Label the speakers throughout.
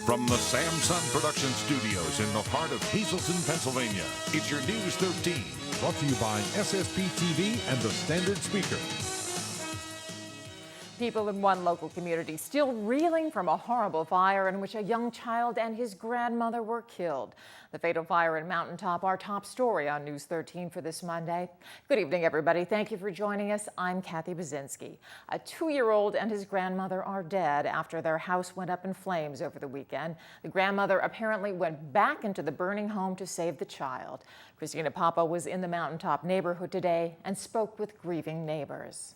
Speaker 1: From the Samson Production Studios in the heart of Hazleton, Pennsylvania, it's your News 13.
Speaker 2: Brought to you by SSPTV and the Standard Speaker.
Speaker 3: People in one local community still reeling from a horrible fire in which a young child and his grandmother were killed. The fatal fire in Mountaintop, our top story on News 13 for this Monday. Good evening, everybody. Thank you for joining us. I'm Kathy Bazinski. A 2-year-old and his grandmother are dead after their house went up in flames over the weekend. The grandmother apparently went back into the burning home to save the child. Christina Papa was in the Mountaintop neighborhood today and spoke with grieving neighbors.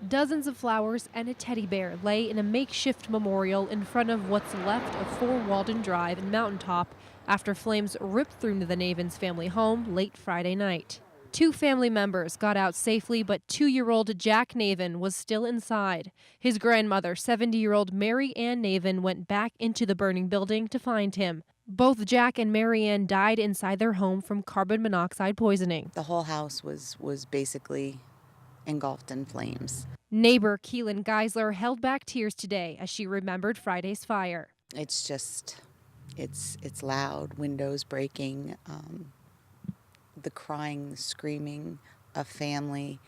Speaker 4: Dozens of flowers and a teddy bear lay in a makeshift memorial in front of what's left of 4 Walden Drive in Mountaintop after flames ripped through the Navins family home late Friday night. 2 family members got out safely, but 2-year-old Jack Navin was still inside. His grandmother, 70-year-old Mary Ann Navin, went back into the burning building to find him. Both Jack and Mary Ann died inside their home from carbon monoxide poisoning.
Speaker 5: The whole house was basically engulfed in flames.
Speaker 4: Neighbor Keelan Geisler held back tears today as she remembered Friday's fire.
Speaker 5: It's just, it's loud, windows breaking, the crying, the screaming of family.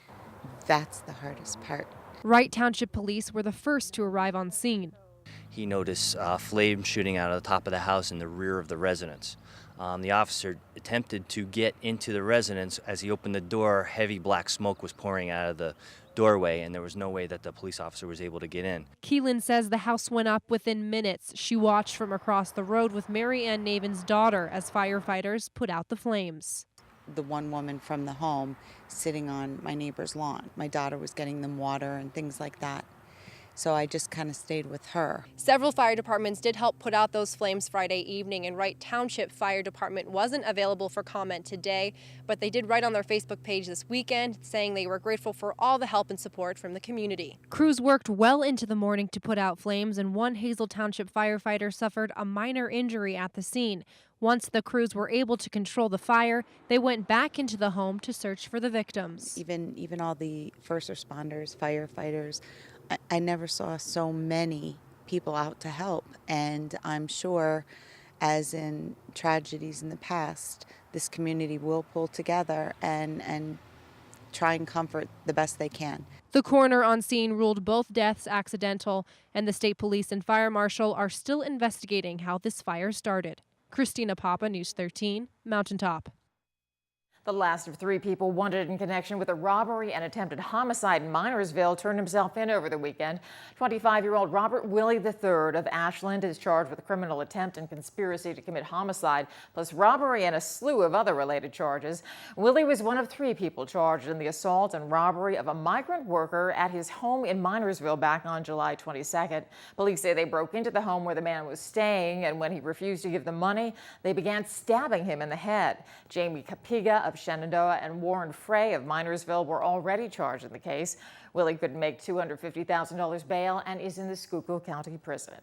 Speaker 5: That's the hardest part.
Speaker 4: Wright Township Police were the first to arrive on scene.
Speaker 6: He noticed flames shooting out of the top of the house in the rear of the residence. The officer attempted to get into the residence. As he opened the door, heavy black smoke was pouring out of the doorway, and there was no way that the police officer was able to get in.
Speaker 4: Keelan says the house went up within minutes. She watched from across the road with Mary Ann Navin's daughter as firefighters put out the flames.
Speaker 5: The one woman from the home sitting on my neighbor's lawn. My daughter was getting them water and things like that. So I just kind of stayed with her.
Speaker 7: Several fire departments did help put out those flames Friday evening, and Wright Township Fire Department wasn't available for comment today, but they did write on their Facebook page this weekend saying they were grateful for all the help and support from the community.
Speaker 4: Crews worked well into the morning to put out flames, and one Hazel Township firefighter suffered a minor injury at the scene. Once the crews were able to control the fire, they went back into the home to search for the victims.
Speaker 5: Even all the first responders, firefighters, I never saw so many people out to help, and I'm sure, as in tragedies in the past, this community will pull together and try and comfort the best they can.
Speaker 4: The coroner on scene ruled both deaths accidental, and the state police and fire marshal are still investigating how this fire started. Christina Papa, News 13, Mountaintop.
Speaker 3: The last of 3 people wanted in connection with a robbery and attempted homicide in Minersville turned himself in over the weekend. 25-year-old Robert Willie III of Ashland is charged with a criminal attempt and conspiracy to commit homicide, plus robbery and a slew of other related charges. Willie was one of 3 people charged in the assault and robbery of a migrant worker at his home in Minersville back on July 22nd. Police say they broke into the home where the man was staying, and when he refused to give them money, they began stabbing him in the head. Jamie Capiga of Shenandoah and Warren Frey of Minersville were already charged in the case. Willie could make $250,000 bail and is in the Schuylkill County Prison.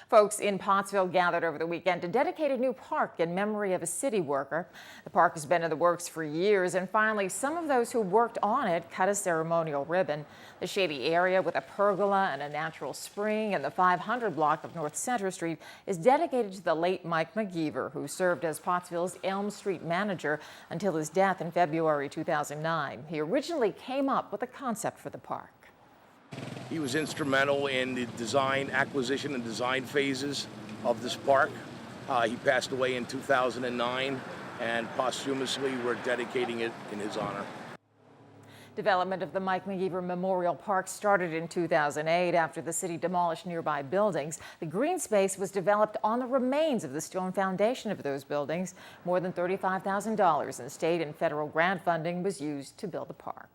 Speaker 3: Folks in Pottsville gathered over the weekend to dedicate a new park in memory of a city worker. The park has been in the works for years, and finally some of those who worked on it cut a ceremonial ribbon. The shady area with a pergola and a natural spring in the 500 block of North Center Street is dedicated to the late Mike McGeever, who served as Pottsville's Elm Street manager until his death in February 2009. He originally came up with a concept for the park.
Speaker 8: He was instrumental in the design, acquisition, and design phases of this park. He passed away in 2009, and posthumously we're dedicating it in his honor.
Speaker 3: Development of the Mike McGeever Memorial Park started in 2008 after the city demolished nearby buildings. The green space was developed on the remains of the stone foundation of those buildings. More than $35,000 in state and federal grant funding was used to build the park.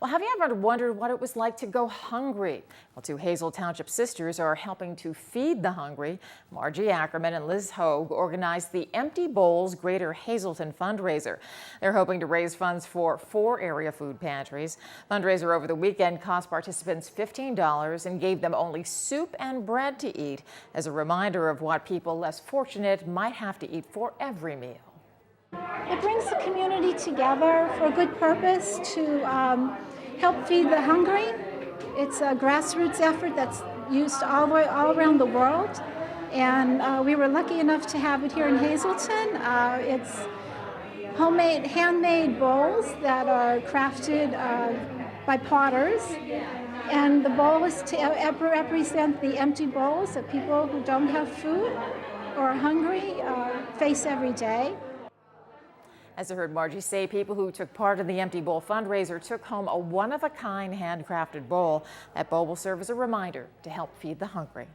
Speaker 3: Well, have you ever wondered what it was like to go hungry? Well, 2 Hazel Township sisters are helping to feed the hungry. Margie Ackerman and Liz Hogue organized the Empty Bowls Greater Hazleton fundraiser. They're hoping to raise funds for 4 area food pantries. Fundraiser over the weekend cost participants $15 and gave them only soup and bread to eat as a reminder of what people less fortunate might have to eat for every meal.
Speaker 9: It brings the community together for a good purpose to help feed the hungry. It's a grassroots effort that's used all around the world. And we were lucky enough to have it here in Hazleton. It's homemade, handmade bowls that are crafted by potters. And the bowl is to represent the empty bowls that people who don't have food or are hungry face every day.
Speaker 3: As I heard Margie say, people who took part in the Empty Bowl fundraiser took home a one-of-a-kind handcrafted bowl. That bowl will serve as a reminder to help feed the hungry.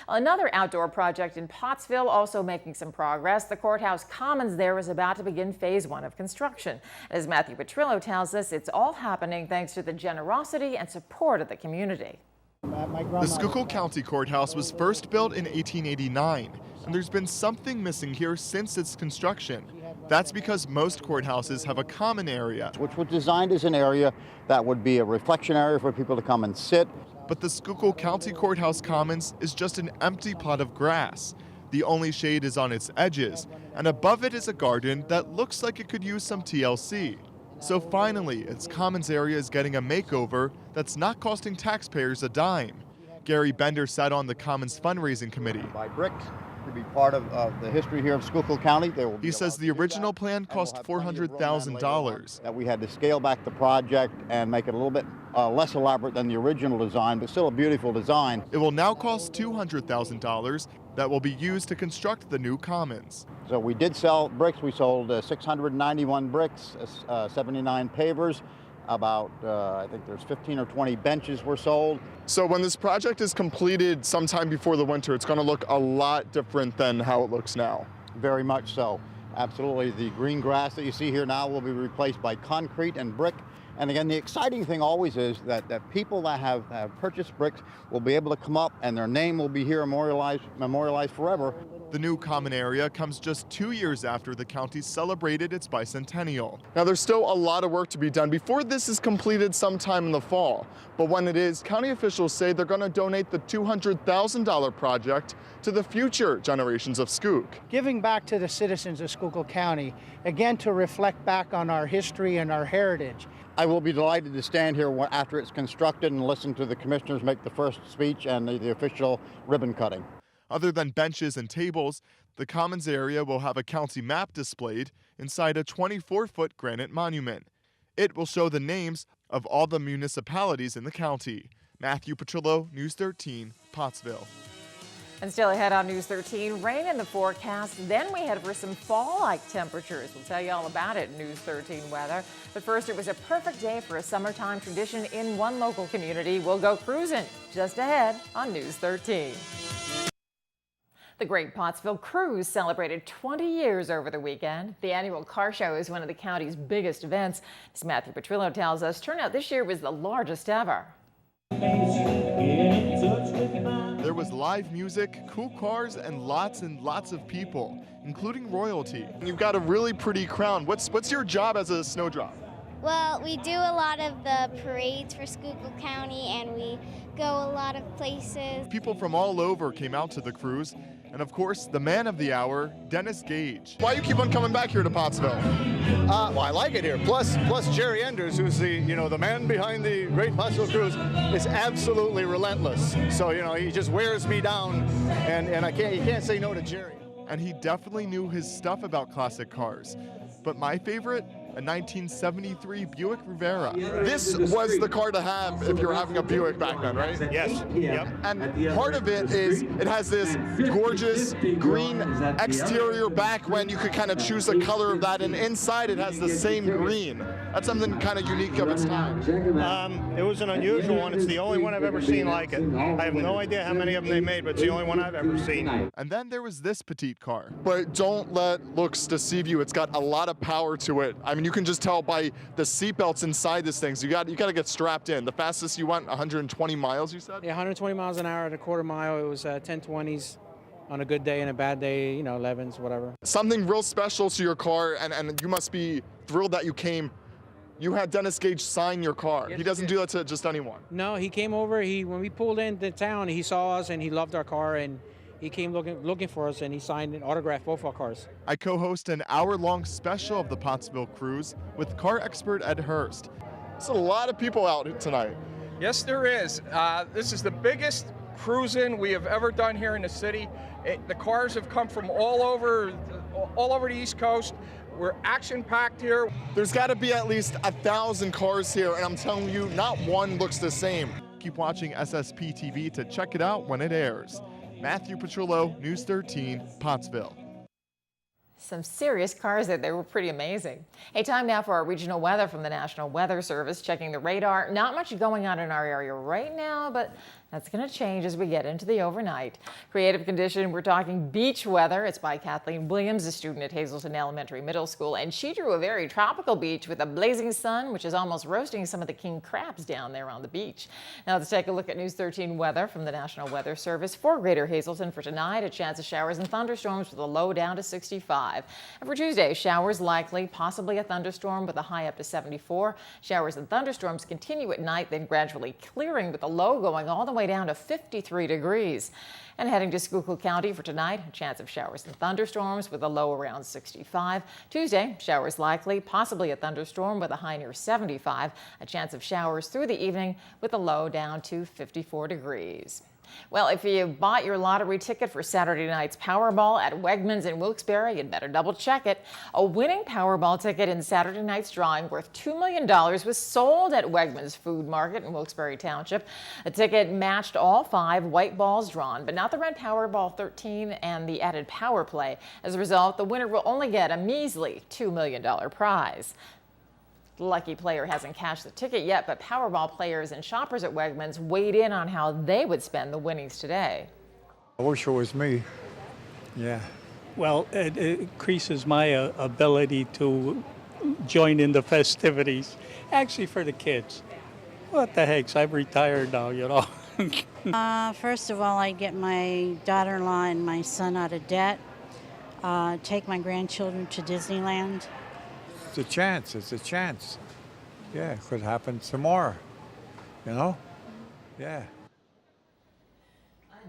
Speaker 3: Another outdoor project in Pottsville also making some progress. The courthouse commons there is about to begin phase 1 of construction. As Matthew Petrillo tells us, it's all happening thanks to the generosity and support of the community.
Speaker 10: The Schuylkill County Courthouse was first built in 1889, and there's been something missing here since its construction. That's because most courthouses have a common area,
Speaker 11: which was designed as an area that would be a reflection area for people to come and sit.
Speaker 10: But the Schuylkill County Courthouse Commons is just an empty plot of grass. The only shade is on its edges, and above it is a garden that looks like it could use some TLC. So finally, its Commons area is getting a makeover that's not costing taxpayers a dime. Gary Bender sat on the Commons fundraising committee.
Speaker 11: By bricks, to be part of the history here of Schuylkill County.
Speaker 10: He says the original plan cost $400,000.
Speaker 11: That we had to scale back the project and make it a little bit less elaborate than the original design, but still a beautiful design.
Speaker 10: It will now cost $200,000 that will be used to construct the new Commons.
Speaker 11: So we did sell bricks. We sold 691 bricks, 79 pavers. About, I think there's 15 or 20 benches were sold.
Speaker 10: So when this project is completed sometime before the winter, it's going to look a lot different than how it looks now.
Speaker 11: Very much so. Absolutely. The green grass that you see here now will be replaced by concrete and brick. And again, the exciting thing always is that people that have purchased bricks will be able to come up and their name will be here memorialized forever.
Speaker 10: The new common area comes just 2 years after the county celebrated its bicentennial. Now, there's still a lot of work to be done before this is completed sometime in the fall. But when it is, county officials say they're going to donate the $200,000 project to the future generations of Skook.
Speaker 12: Giving back to the citizens of Schuylkill County, again to reflect back on our history and our heritage.
Speaker 11: I will be delighted to stand here after it's constructed and listen to the commissioners make the first speech and the official ribbon cutting.
Speaker 10: Other than benches and tables, the Commons area will have a county map displayed inside a 24-foot granite monument. It will show the names of all the municipalities in the county. Matthew Petrillo, News 13, Pottsville.
Speaker 3: And still ahead on News 13, rain in the forecast. Then we head for some fall-like temperatures. We'll tell you all about it in News 13 weather. But first, it was a perfect day for a summertime tradition in one local community. We'll go cruising just ahead on News 13. The Great Pottsville Cruise celebrated 20 years over the weekend. The annual car show is one of the county's biggest events. As Matthew Petrillo tells us, turnout this year was the largest ever.
Speaker 10: There was live music, cool cars, and lots of people, including royalty. You've got a really pretty crown. What's your job as a snowdrop?
Speaker 13: Well, we do a lot of the parades for Schuylkill County, and we go a lot of places.
Speaker 10: People from all over came out to the cruise, and of course, the man of the hour, Dennis Gage. Why you keep on coming back here to Pottsville?
Speaker 14: Well, I like it here. Plus Jerry Enders, who's the man behind the Great Pottsville Cruise, is absolutely relentless. So he just wears me down, and you can't say no to Jerry.
Speaker 10: And he definitely knew his stuff about classic cars. But my favorite, a 1973 Buick Rivera. This was the car to have if you're having a Buick back then, right?
Speaker 14: Yes. Yep.
Speaker 10: And part of it is it has this gorgeous green exterior back when you could kind of choose the color of that, and inside it has the same green. That's something kind of unique of its time.
Speaker 14: It was an unusual one. It's the only one I've ever seen like it. I have no idea how many of them they made, but it's the only one I've ever seen.
Speaker 10: And then there was this petite car. But don't let looks deceive you. It's got a lot of power to it. I mean, you can just tell by the seatbelts inside this thing. So you got to get strapped in. The fastest you went, 120 miles, you said?
Speaker 12: Yeah, 120 miles an hour at a quarter mile. It was 1020s on a good day and a bad day, 11s, whatever.
Speaker 10: Something real special to your car, and you must be thrilled that you came. You had Dennis Gage sign your car.
Speaker 12: Yes,
Speaker 10: he doesn't do that to just anyone.
Speaker 12: No, he came over. When we pulled into town, he saw us and he loved our car, and he came looking for us, and he signed and autographed both our cars.
Speaker 10: I co-host an hour-long special of the Pottsville Cruise with car expert Ed Hurst. There's a lot of people out tonight.
Speaker 15: Yes, there is. This is the biggest cruising we have ever done here in the city. The cars have come from all over the East Coast. We're action-packed here.
Speaker 10: There's got to be at least 1,000 cars here, and I'm telling you, not one looks the same. Keep watching SSPTV to check it out when it airs. Matthew Petrillo, News 13, Pottsville.
Speaker 3: Some serious cars there. They were pretty amazing. Hey, time now for our regional weather from the National Weather Service. Checking the radar. Not much going on in our area right now, but that's going to change as we get into the overnight. Creative condition, we're talking beach weather. It's by Kathleen Williams, a student at Hazelton Elementary Middle School, and she drew a very tropical beach with a blazing sun, which is almost roasting some of the king crabs down there on the beach. Now let's take a look at News 13 weather from the National Weather Service for Greater Hazelton for tonight. A chance of showers and thunderstorms with a low down to 65. And for Tuesday, showers likely, possibly a thunderstorm with a high up to 74. Showers and thunderstorms continue at night, then gradually clearing with the low going all the way down to 53 degrees. And heading to Schuylkill County for tonight, a chance of showers and thunderstorms with a low around 65. Tuesday, showers likely, possibly a thunderstorm with a high near 75. A chance of showers through the evening with a low down to 54 degrees. Well, if you bought your lottery ticket for Saturday night's Powerball at Wegmans in Wilkes-Barre, you'd better double check it. A winning Powerball ticket in Saturday night's drawing worth $2 million was sold at Wegmans Food Market in Wilkes-Barre Township. The ticket matched all 5 white balls drawn, but not the red Powerball 13 and the added Power Play. As a result, the winner will only get a measly $2 million prize. The lucky player hasn't cashed the ticket yet, but Powerball players and shoppers at Wegmans weighed in on how they would spend the winnings today.
Speaker 16: I wish it was me. Yeah.
Speaker 17: Well, it increases my ability to join in the festivities. Actually, for the kids. What the heck? I'm retired now, you know.
Speaker 18: First of all, I get my daughter-in-law and my son out of debt, take my grandchildren to Disneyland.
Speaker 16: It's a chance. It's a chance. Yeah, it could happen tomorrow. You know? Yeah.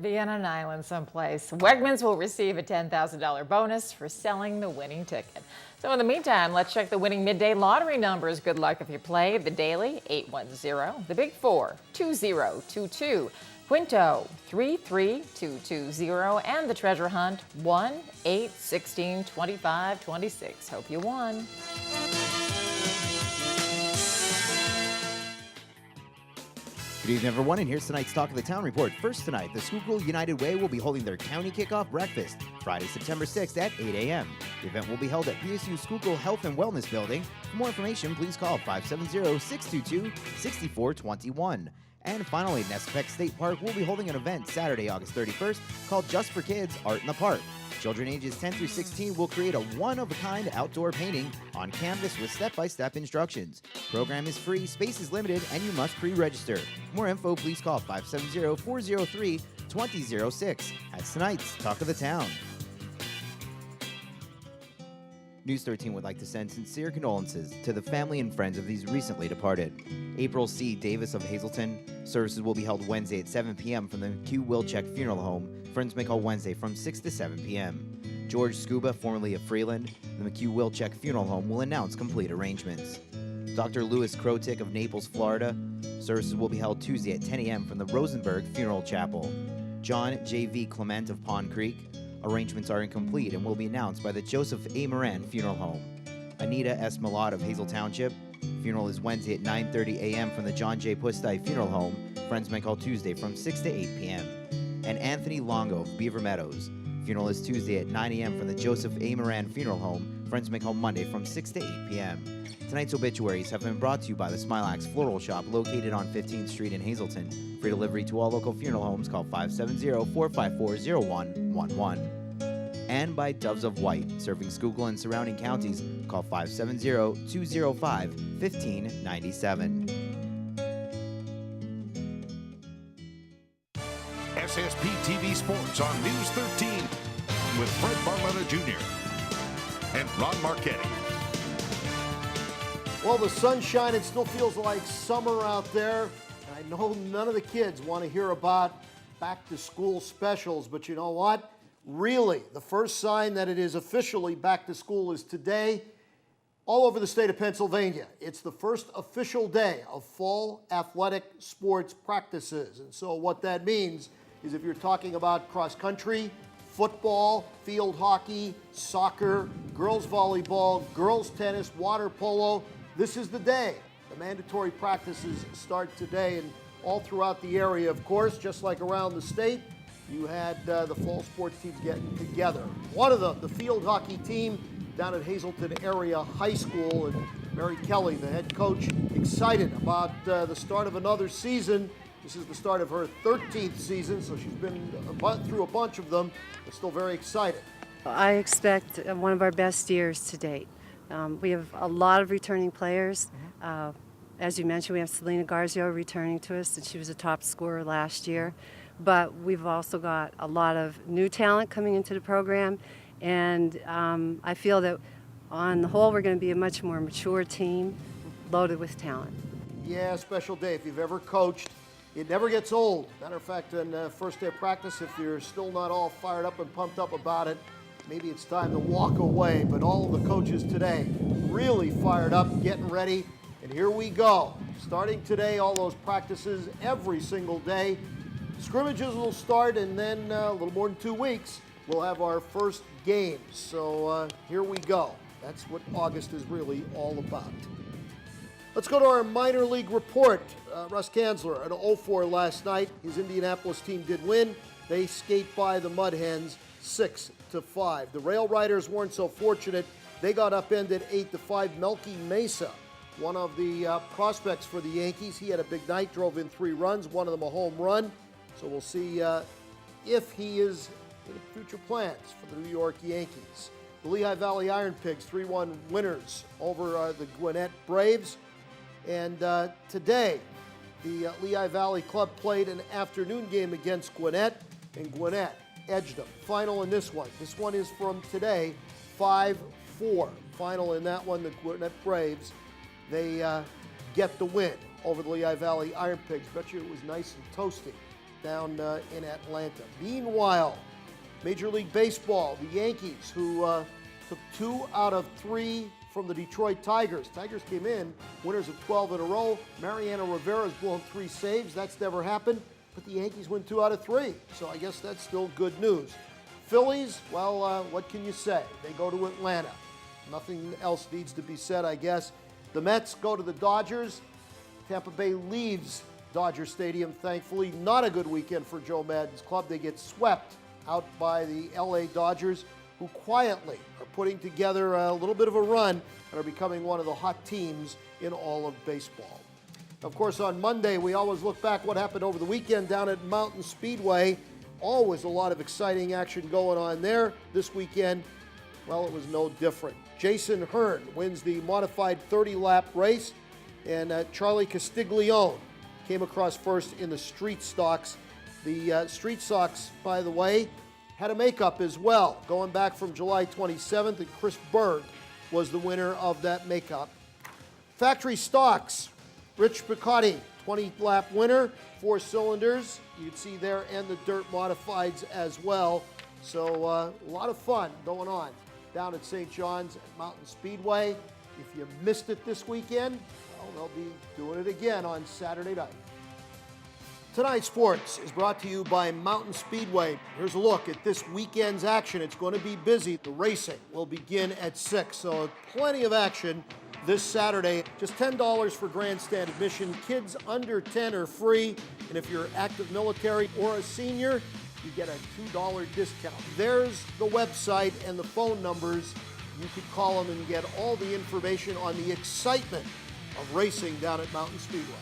Speaker 3: Be on an island someplace. Wegmans will receive a $10,000 bonus for selling the winning ticket. So in the meantime, let's check the winning midday lottery numbers. Good luck if you play. The daily, 810. The big 4, 2022. Quinto, 33220, and the treasure hunt, 1, 8, 16, 25, 26. Hope you won.
Speaker 19: Good evening, everyone, and here's tonight's Talk of the Town report. First tonight, the Schuylkill United Way will be holding their county kickoff breakfast Friday, September 6th at 8 a.m. The event will be held at PSU Schuylkill Health and Wellness Building. For more information, please call 570-622-6421. And finally, Nespec State Park will be holding an event Saturday, August 31st called Just for Kids Art in the Park. Children ages 10 through 16 will create a one-of-a-kind outdoor painting on canvas with step-by-step instructions. Program is free, space is limited, and you must pre-register. For more info, please call 570-403-2006. That's tonight's Talk of the Town. News 13 would like to send sincere condolences to the family and friends of these recently departed. April C. Davis of Hazelton. Services will be held Wednesday at 7 p.m. from the McHugh Wilczek Funeral Home. Friends may call Wednesday from 6 to 7 p.m. George Scuba, formerly of Freeland, the McHugh Wilczek Funeral Home will announce complete arrangements. Dr. Louis Krotik of Naples, Florida. Services will be held Tuesday at 10 a.m. from the Rosenberg Funeral Chapel. John J.V. Clement of Pond Creek. Arrangements are incomplete and will be announced by the Joseph A. Moran Funeral Home. Anita S. Malott of Hazel Township. Funeral is Wednesday at 9:30 a.m. from the John J. Pustay Funeral Home. Friends may call Tuesday from 6 to 8 p.m. And Anthony Longo of Beaver Meadows. Funeral is Tuesday at 9 a.m. from the Joseph A. Moran Funeral Home. Friends may call Monday from 6 to 8 p.m. Tonight's obituaries have been brought to you by the Smilax Floral Shop located on 15th Street in Hazelton. Free delivery to all local funeral homes. Call 570-454-0111. And by Doves of White, serving Schuylkill and surrounding counties. Call 570-205-1597.
Speaker 1: SSPTV Sports on News 13 with Fred Barletta Jr. and Ron Marchetti.
Speaker 20: Well, the sun's shining. It still feels like summer out there. I know none of the kids want to hear about back-to-school specials, but you know what? Really, the first sign that it is officially back to school is today all over the state of Pennsylvania. It's the first official day of fall athletic sports practices. And so what that means is if you're talking about cross country, football, field hockey, soccer, girls volleyball, girls tennis, water polo, this is the day. The mandatory practices start today and all throughout the area, of course, just like around the state. You had the fall sports teams getting together. One of them, the field hockey team down at Hazleton Area High School, and Mary Kelly, the head coach, excited about the start of another season. This is the start of her 13th season, so she's been through a bunch of them, but still very excited.
Speaker 21: I expect one of our best years to date. We have a lot of returning players. As you mentioned, we have Selena Garzio returning to us, and she was a top scorer last year. But we've also got a lot of new talent coming into the program, and I feel that on the whole we're going to be a much more mature team loaded with talent.
Speaker 20: Yeah, special day. If you've ever coached, it never gets old. Matter of fact, on the first day of practice, if you're still not all fired up and pumped up about it, maybe it's time to walk away. But all of the coaches today really fired up, getting ready. And here we go. Starting today, all those practices every single day. Scrimmages will start, and then a little more than 2 weeks, we'll have our first games. So here we go. That's what August is really all about. Let's go to our minor league report. Russ Kanzler, an 0-4 last night. His Indianapolis team did win. They skate by the Mud Hens 6-5. The Rail Riders weren't so fortunate. They got upended 8-5. Melky Mesa, one of the prospects for the Yankees, he had a big night, drove in 3 runs, one of them a home run. So we'll see if he is in future plans for the New York Yankees. The Lehigh Valley Iron Pigs 3-1 winners over the Gwinnett Braves. And today, the Lehigh Valley Club played an afternoon game against Gwinnett, and Gwinnett edged them. Final in this one. This one is from today, 5-4. Final in that one, the Gwinnett Braves. They get the win over the Lehigh Valley Iron Pigs. Bet you it was nice and toasty down in Atlanta. Meanwhile, Major League Baseball, the Yankees, who took 2 out of 3 from the Detroit Tigers. Tigers came in winners of 12 in a row. Mariano Rivera's blown 3 saves. That's never happened. But the Yankees win 2 out of 3. So I guess that's still good news. Phillies, well, what can you say? They go to Atlanta. Nothing else needs to be said, I guess. The Mets go to the Dodgers. Tampa Bay leaves Dodger Stadium, thankfully. Not a good weekend for Joe Maddon's club. They get swept out by the LA Dodgers, who quietly are putting together a little bit of a run and are becoming one of the hot teams in all of baseball. Of course, on Monday, we always look back what happened over the weekend down at Mountain Speedway. Always a lot of exciting action going on there. This weekend, well, it was no different. Jason Hearn wins the modified 30-lap race, and Charlie Castiglione came across first in the street stocks. The street stocks, by the way, had a makeup as well, going back from July 27th, and Chris Berg was the winner of that makeup. Factory stocks, Rich Picotti, 20-lap winner, 4 cylinders. You can see there, and the dirt modifieds as well. So a lot of fun going on down at St. John's at Mountain Speedway. If you missed it this weekend, well, they'll be doing it again on Saturday night. Tonight's sports is brought to you by Mountain Speedway. Here's a look at this weekend's action. It's going to be busy. The racing will begin at 6, so plenty of action this Saturday. Just $10 for grandstand admission. Kids under 10 are free, and if you're active military or a senior, you get a $2 discount. There's the website and the phone numbers. You could call them and get all the information on the excitement of racing down at Mountain Speedway.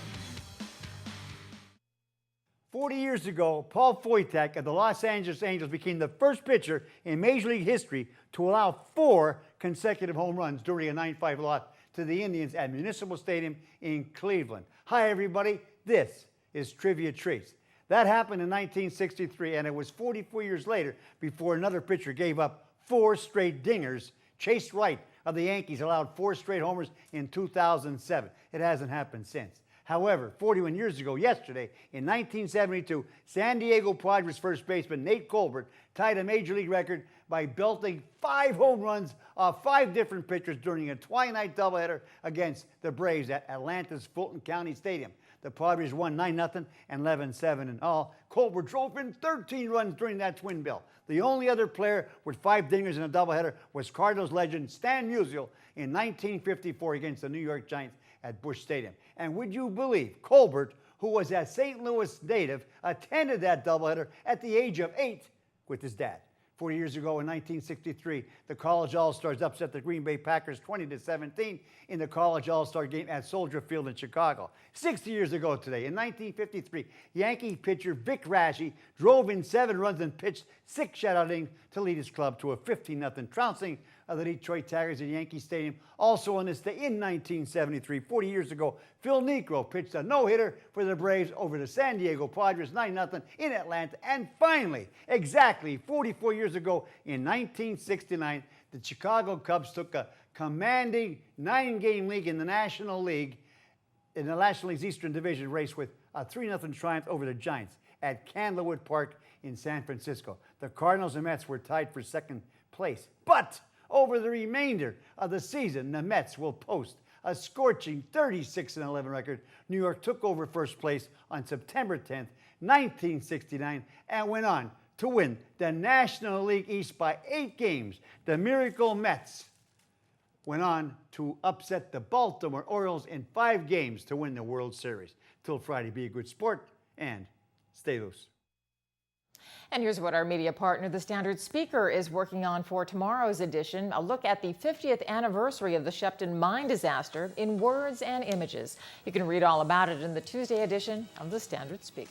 Speaker 22: 40 years ago, Paul Foytek of the Los Angeles Angels became the first pitcher in Major League history to allow 4 consecutive home runs during a 9-5 loss to the Indians at Municipal Stadium in Cleveland. Hi, everybody. This is Trivia Treats. That happened in 1963, and it was 44 years later before another pitcher gave up 4 straight dingers. Chase Wright of the Yankees allowed 4 straight homers in 2007. It hasn't happened since. However, 41 years ago, yesterday, in 1972, San Diego Padres first baseman Nate Colbert tied a Major League record by belting 5 home runs off 5 different pitchers during a twilight doubleheader against the Braves at Atlanta's Fulton County Stadium. The Padres won 9-0 and 11-7 in all. Colbert drove in 13 runs during that twin bill. The only other player with 5 dingers in a doubleheader was Cardinals legend Stan Musial in 1954 against the New York Giants at Busch Stadium. And would you believe Colbert, who was a St. Louis native, attended that doubleheader at the age of 8 with his dad. 40 years ago in 1963, the College All-Stars upset the Green Bay Packers 20-17 in the College All-Star game at Soldier Field in Chicago. 60 years ago today, in 1953, Yankee pitcher Vic Raschi drove in 7 runs and pitched 6 shutout innings to lead his club to a 15-0 trouncing of the Detroit Tigers at Yankee Stadium. Also on this day in 1973, 40 years ago, Phil Niekro pitched a no-hitter for the Braves over the San Diego Padres 9-0 in Atlanta. And finally, exactly 44 years ago in 1969, the Chicago Cubs took a commanding 9-game lead in the National League's Eastern Division race with a 3-0 triumph over the Giants at Candlewood Park in San Francisco. The Cardinals and Mets were tied for second place, but over the remainder of the season, the Mets will post a scorching 36-11 record. New York took over first place on September 10th, 1969, and went on to win the National League East by 8 games. The Miracle Mets went on to upset the Baltimore Orioles in 5 games to win the World Series. Till Friday, be a good sport and stay loose.
Speaker 3: And here's what our media partner, The Standard Speaker, is working on for tomorrow's edition. A look at the 50th anniversary of the Shepton mine disaster in words and images. You can read all about it in the Tuesday edition of The Standard Speaker.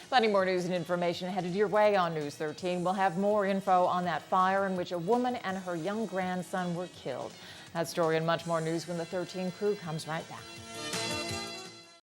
Speaker 3: Plenty more news and information headed your way on News 13. We'll have more info on that fire in which a woman and her young grandson were killed. That story and much more news when the 13 crew comes right back.